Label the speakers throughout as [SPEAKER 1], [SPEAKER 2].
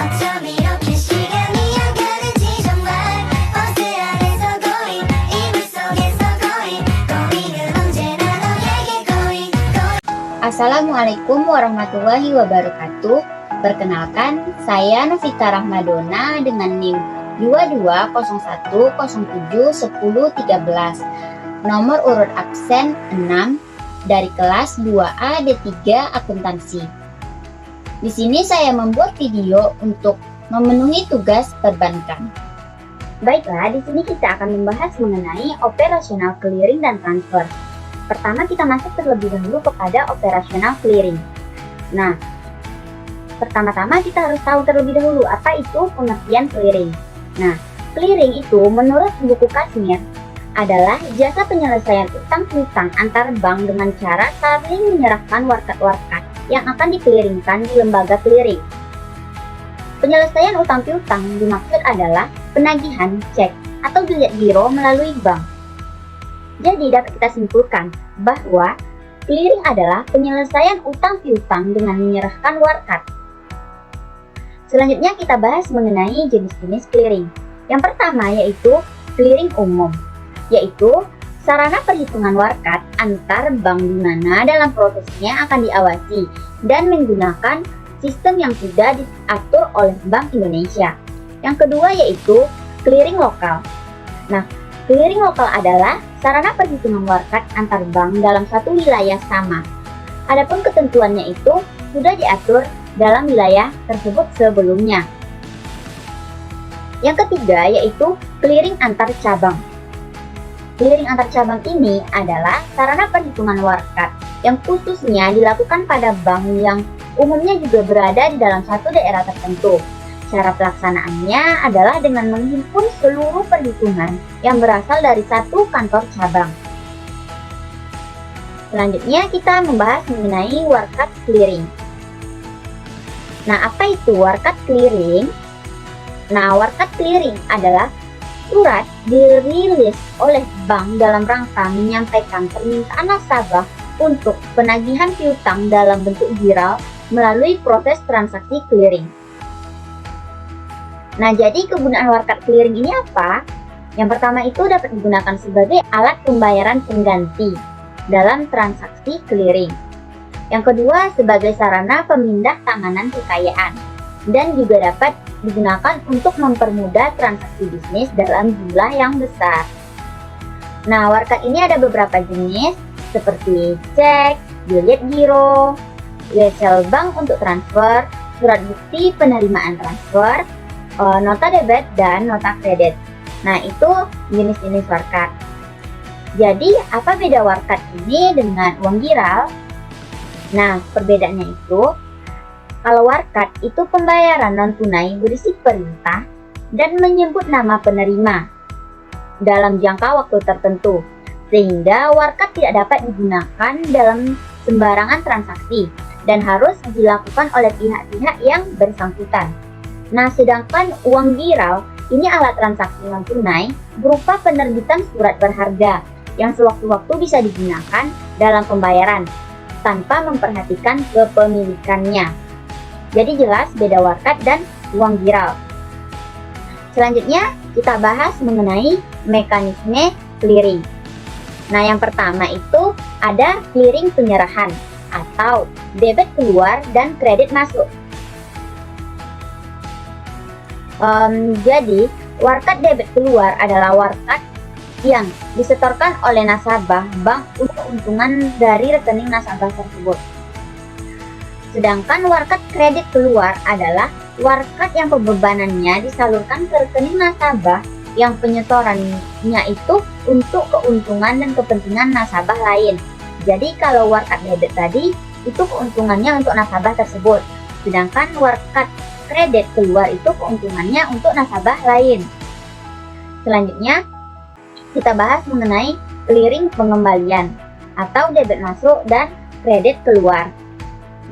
[SPEAKER 1] 어쩜 이렇게 시간이 안 가는지 정말 버스 안에서 고인 이불 속에서 고인은 언제나 너에게 고인.
[SPEAKER 2] Assalamualaikum warahmatullahi wabarakatuh. Perkenalkan, saya Novita Rahmadona dengan NIM 2201071013, nomor urut absen 6 dari kelas 2A D3 Akuntansi. Di sini saya membuat video untuk memenuhi tugas perbankan. Baiklah, di sini kita akan membahas mengenai operasional clearing dan transfer. Pertama kita masuk terlebih dahulu kepada operasional clearing. Nah, pertama-tama kita harus tahu terlebih dahulu apa itu pengertian clearing. Nah, clearing itu menurut buku Kashmir adalah jasa penyelesaian utang piutang antar bank dengan cara saling menyerahkan warkat-warkat yang akan dikeliringkan di lembaga clearing. Penyelesaian utang piutang dimaksud adalah penagihan cek atau bilet giro melalui bank. Jadi dapat kita simpulkan bahwa clearing adalah penyelesaian utang piutang dengan menyerahkan warkat. Selanjutnya kita bahas mengenai jenis-jenis clearing. Yang pertama yaitu clearing umum, yaitu sarana perhitungan warkat antar bank di mana dalam prosesnya akan diawasi dan menggunakan sistem yang sudah diatur oleh Bank Indonesia. Yang kedua yaitu clearing lokal. Nah, clearing lokal adalah sarana perhitungan warkat antar bank dalam satu wilayah sama. Adapun ketentuannya itu sudah diatur dalam wilayah tersebut sebelumnya. Yang ketiga yaitu clearing antar cabang. Clearing antar cabang ini adalah sarana perhitungan warkat yang khususnya dilakukan pada bank yang umumnya juga berada di dalam satu daerah tertentu. Cara pelaksanaannya adalah dengan menghimpun seluruh perhitungan yang berasal dari satu kantor cabang. Selanjutnya kita membahas mengenai warkat clearing. Nah, apa itu warkat clearing? Nah, warkat clearing adalah surat dirilis oleh bank dalam rangka menyampaikan permintaan nasabah untuk penagihan piutang dalam bentuk giral melalui proses transaksi clearing. Nah, jadi kegunaan warkat clearing ini apa? Yang pertama itu dapat digunakan sebagai alat pembayaran pengganti dalam transaksi clearing. Yang kedua sebagai sarana pemindah tanganan kekayaan dan juga dapat digunakan untuk mempermudah transaksi bisnis dalam jumlah yang besar. Nah, warkat ini ada beberapa jenis seperti cek, bilet giro, wesel bank untuk transfer, surat bukti penerimaan transfer, nota debit dan nota kredit. Nah, itu jenis-jenis warkat. Jadi, apa beda warkat ini dengan uang giral? Nah, perbedaannya itu, kalau warkat itu pembayaran non-tunai berisi perintah dan menyebut nama penerima dalam jangka waktu tertentu, sehingga warkat tidak dapat digunakan dalam sembarangan transaksi dan harus dilakukan oleh pihak-pihak yang bersangkutan. Nah, sedangkan uang giral ini alat transaksi non-tunai berupa penerbitan surat berharga yang sewaktu-waktu bisa digunakan dalam pembayaran tanpa memperhatikan kepemilikannya. Jadi jelas beda warkat dan uang giral. Selanjutnya kita bahas mengenai mekanisme clearing. Nah, yang pertama itu ada clearing penyerahan atau debit keluar dan kredit masuk. Jadi warkat debit keluar adalah warkat yang disetorkan oleh nasabah bank untuk keuntungan dari rekening nasabah tersebut. Sedangkan warkat kredit keluar adalah warkat yang pembebanannya disalurkan ke rekening nasabah yang penyetorannya itu untuk keuntungan dan kepentingan nasabah lain. Jadi kalau warkat debit tadi itu keuntungannya untuk nasabah tersebut, sedangkan warkat kredit keluar itu keuntungannya untuk nasabah lain. Selanjutnya kita bahas mengenai clearing pengembalian atau debit masuk dan kredit keluar.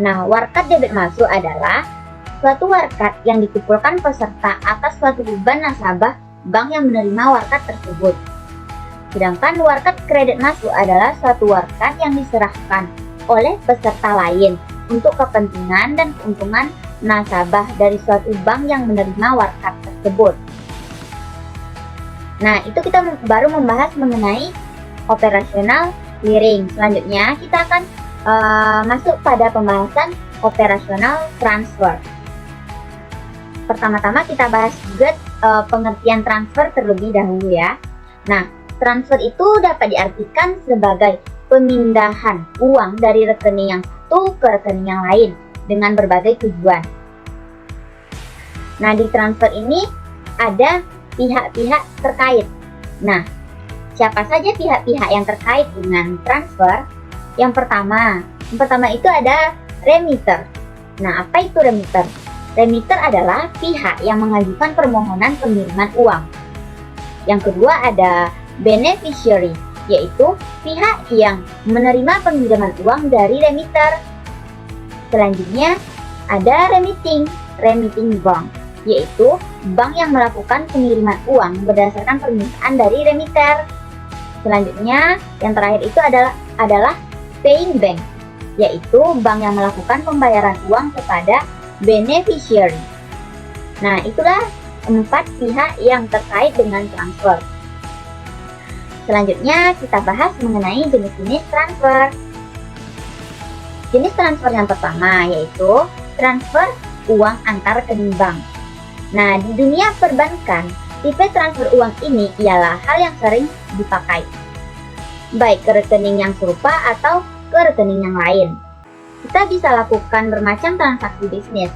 [SPEAKER 2] Nah, warkat debit masuk adalah suatu warkat yang dikumpulkan peserta atas suatu beban nasabah bank yang menerima warkat tersebut. Sedangkan warkat kredit masuk adalah suatu warkat yang diserahkan oleh peserta lain untuk kepentingan dan keuntungan nasabah dari suatu bank yang menerima warkat tersebut. Nah, itu kita baru membahas mengenai operasional clearing. Selanjutnya kita akan masuk pada pembahasan operasional transfer. Pertama-tama kita bahas juga pengertian transfer terlebih dahulu ya. Nah, transfer itu dapat diartikan sebagai pemindahan uang dari rekening yang satu ke rekening yang lain dengan berbagai tujuan. Nah, di transfer ini ada pihak-pihak terkait. Nah, siapa saja pihak-pihak yang terkait dengan transfer? Yang pertama itu ada remitter. Nah, apa itu remitter? Remitter adalah pihak yang mengajukan permohonan pengiriman uang. Yang kedua ada beneficiary, yaitu pihak yang menerima pengiriman uang dari remitter. Selanjutnya ada remitting bank, yaitu bank yang melakukan pengiriman uang berdasarkan permintaan dari remitter. Selanjutnya yang terakhir itu adalah paying bank, yaitu bank yang melakukan pembayaran uang kepada beneficiary. Nah, itulah 4 pihak yang terkait dengan transfer. Selanjutnya kita bahas mengenai jenis-jenis transfer. Jenis transfer yang pertama yaitu transfer uang antar rekening bank. Nah, di dunia perbankan, tipe transfer uang ini ialah hal yang sering dipakai, baik ke rekening yang serupa atau ke rekening yang lain. Kita bisa lakukan bermacam transaksi bisnis.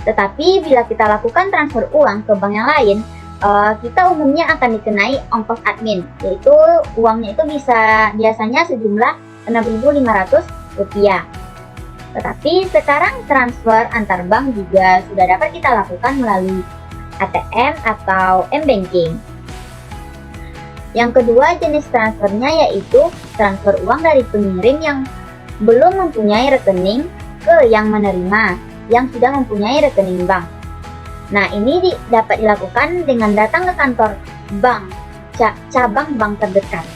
[SPEAKER 2] Tetapi bila kita lakukan transfer uang ke bank yang lain, kita umumnya akan dikenai ongkos admin, yaitu uangnya itu biasanya sejumlah Rp6.500. Tetapi sekarang transfer antar bank juga sudah dapat kita lakukan melalui ATM atau m-banking. Yang kedua jenis transfernya yaitu transfer uang dari pengirim yang belum mempunyai rekening ke yang menerima yang sudah mempunyai rekening bank. Nah, ini dapat dilakukan dengan datang ke kantor bank, cabang bank terdekat.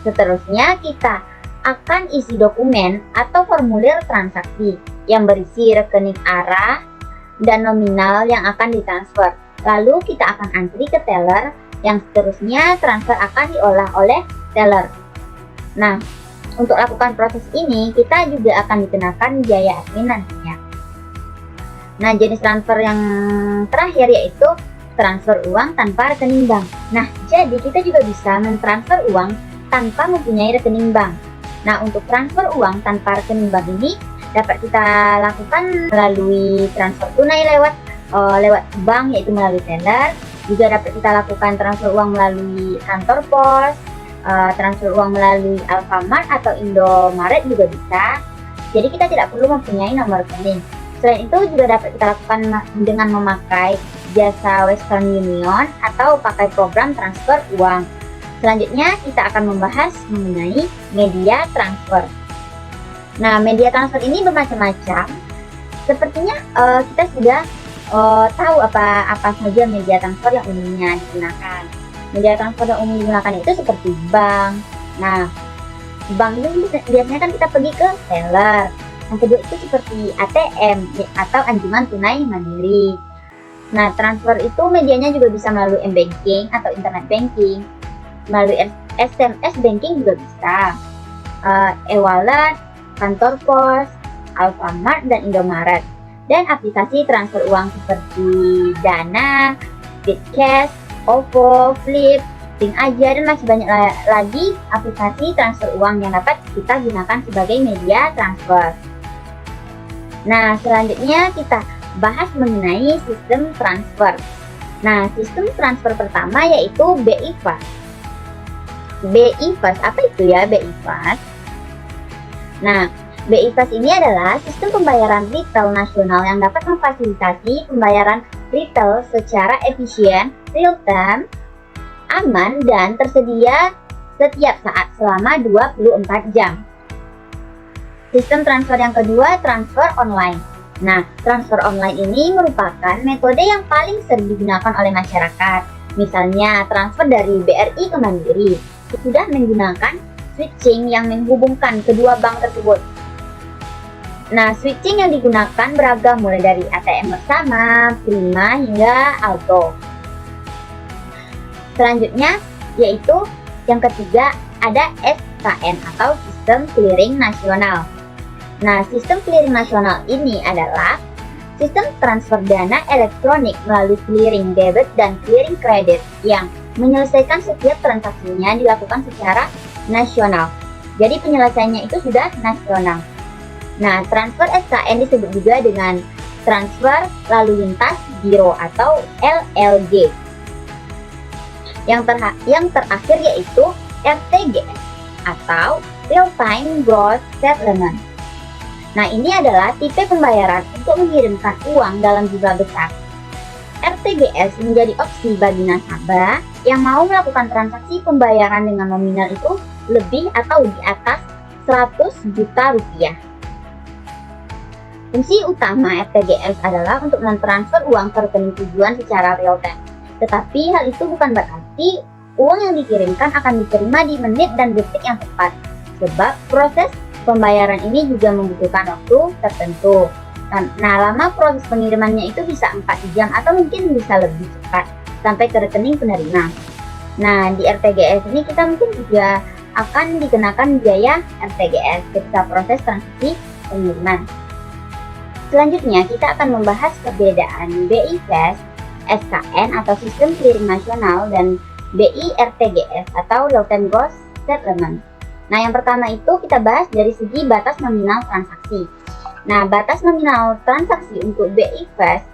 [SPEAKER 2] Seterusnya kita akan isi dokumen atau formulir transaksi yang berisi rekening arah dan nominal yang akan ditransfer. Lalu kita akan antri ke teller, yang seterusnya transfer akan diolah oleh teller. Nah, untuk lakukan proses ini kita juga akan dikenakan biaya admin nantinya. Nah, jenis transfer yang terakhir yaitu transfer uang tanpa rekening bank. Nah, jadi kita juga bisa mentransfer uang tanpa mempunyai rekening bank. Nah, untuk transfer uang tanpa rekening bank ini dapat kita lakukan melalui transfer tunai lewat bank, yaitu melalui teller. Juga dapat kita lakukan transfer uang melalui kantor pos, transfer uang melalui Alfamart atau Indomaret juga bisa. Jadi kita tidak perlu mempunyai nomor rekening. Selain itu juga dapat kita lakukan dengan memakai jasa Western Union atau pakai program transfer uang. Selanjutnya kita akan membahas mengenai media transfer. Nah, media transfer ini bermacam-macam. Sepertinya kita sudah tahu apa saja media transfer yang umumnya digunakan. Media transfer yang umum digunakan itu seperti bank. Nah, bank itu biasanya kan kita pergi ke teller. Yang kedua itu seperti ATM atau anjungan tunai mandiri. Nah, transfer itu medianya juga bisa melalui m-banking atau internet banking. Melalui SMS banking juga bisa. E-wallet, kantor pos, Alfamart dan Indomaret. Dan aplikasi transfer uang seperti Dana, Bitcash, OVO, Flip, Think Aja, dan masih banyak lagi aplikasi transfer uang yang dapat kita gunakan sebagai media transfer. Nah, selanjutnya kita bahas mengenai sistem transfer. Nah, sistem transfer pertama yaitu BI Fast. BI Fast, apa itu ya BI Fast? Nah, BI Fast ini adalah sistem pembayaran retail nasional yang dapat memfasilitasi pembayaran retail secara efisien, real time, aman, dan tersedia setiap saat selama 24 jam. Sistem transfer yang kedua, transfer online. Nah, transfer online ini merupakan metode yang paling sering digunakan oleh masyarakat. Misalnya, transfer dari BRI ke Mandiri sudah menggunakan switching yang menghubungkan kedua bank tersebut. Nah, switching yang digunakan beragam mulai dari ATM bersama, Prima, hingga Alto. Selanjutnya, yaitu yang ketiga ada SKN atau Sistem Clearing Nasional. Nah, Sistem Clearing Nasional ini adalah sistem transfer dana elektronik melalui clearing debit dan clearing kredit yang menyelesaikan setiap transaksinya dilakukan secara nasional. Jadi penyelesaiannya itu sudah nasional. Nah, transfer SKN disebut juga dengan transfer lalu lintas giro atau LLG. Yang terakhir yaitu RTGS atau Real Time Gross Settlement. Nah, ini adalah tipe pembayaran untuk mengirimkan uang dalam jumlah besar. RTGS menjadi opsi bagi nasabah yang mau melakukan transaksi pembayaran dengan nominal itu lebih atau di atas 100 juta rupiah. Fungsi utama RTGS adalah untuk mentransfer uang ke rekening tujuan secara real time. Tetapi hal itu bukan berarti uang yang dikirimkan akan diterima di menit dan detik yang tepat. Sebab proses pembayaran ini juga membutuhkan waktu tertentu. Nah, lama proses pengirimannya itu bisa 4 jam atau mungkin bisa lebih cepat sampai ke rekening penerima. Nah, di RTGS ini kita mungkin juga akan dikenakan biaya RTGS ketika proses transaksi pengiriman. Selanjutnya, kita akan membahas perbedaan BI Fast, SKN atau Sistem Clearing Nasional, dan BI RTGS atau Real Time Gross Settlement. Nah, yang pertama itu kita bahas dari segi batas nominal transaksi. Nah, batas nominal transaksi untuk BI Fast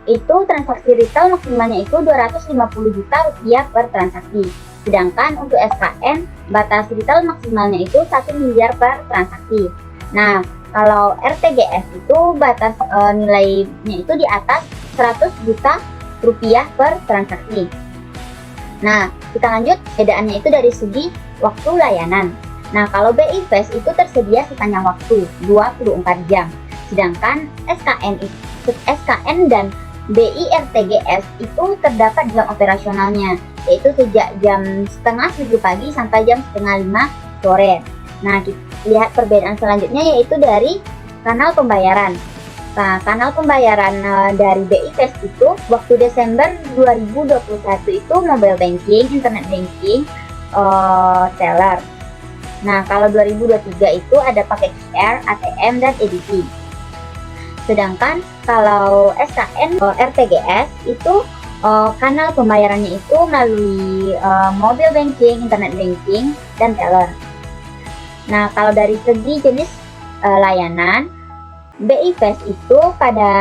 [SPEAKER 2] itu transaksi retail maksimalnya itu 250 juta rupiah per transaksi. Sedangkan untuk SKN, batas retail maksimalnya itu 1 miliar per transaksi. Nah, kalau RTGS itu batas nilainya itu di atas 100 juta rupiah per transaksi. Nah, kita lanjut, bedaannya itu dari segi waktu layanan. Nah, kalau BI Fast itu tersedia sepanjang waktu 24 jam. Sedangkan SKN dan BI RTGS itu terdapat jam operasionalnya, yaitu sejak jam setengah 7 pagi sampai jam setengah 5 sore. Nah, kita lihat perbedaan selanjutnya yaitu dari kanal pembayaran. Nah, kanal pembayaran dari BI Fast itu waktu Desember 2021 itu mobile banking, internet banking, teller. Nah, kalau 2023 itu ada pakai QR, ATM, dan EDC. Sedangkan kalau SKN RTGS itu kanal pembayarannya itu melalui mobile banking, internet banking, dan teller. Nah, kalau dari segi jenis layanan, BI Fast itu pada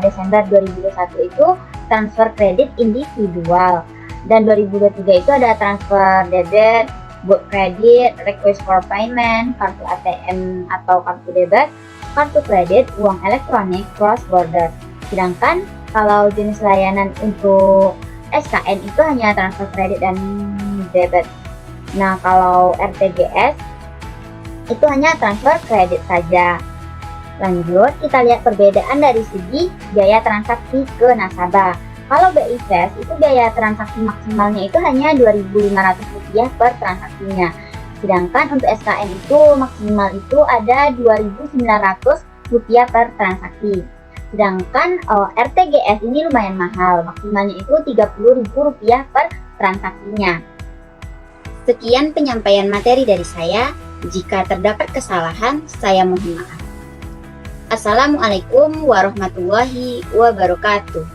[SPEAKER 2] Desember 2021 itu transfer kredit individual, dan 2023 itu ada transfer debit, buat kredit, request for payment, kartu ATM atau kartu debit, kartu kredit, uang elektronik, cross border. Sedangkan kalau jenis layanan untuk SKN itu hanya transfer kredit dan debit. Nah, kalau RTGS itu hanya transfer kredit saja. Lanjut, kita lihat perbedaan dari segi biaya transaksi ke nasabah. Kalau BI Fast itu biaya transaksi maksimalnya itu hanya Rp2.500 per transaksinya. Sedangkan untuk SKN itu maksimal itu ada Rp2.900 per transaksi. Sedangkan RTGS ini lumayan mahal, maksimalnya itu Rp30.000 per transaksinya. Sekian penyampaian materi dari saya. Jika terdapat kesalahan, saya mohon maaf. Assalamualaikum warahmatullahi wabarakatuh.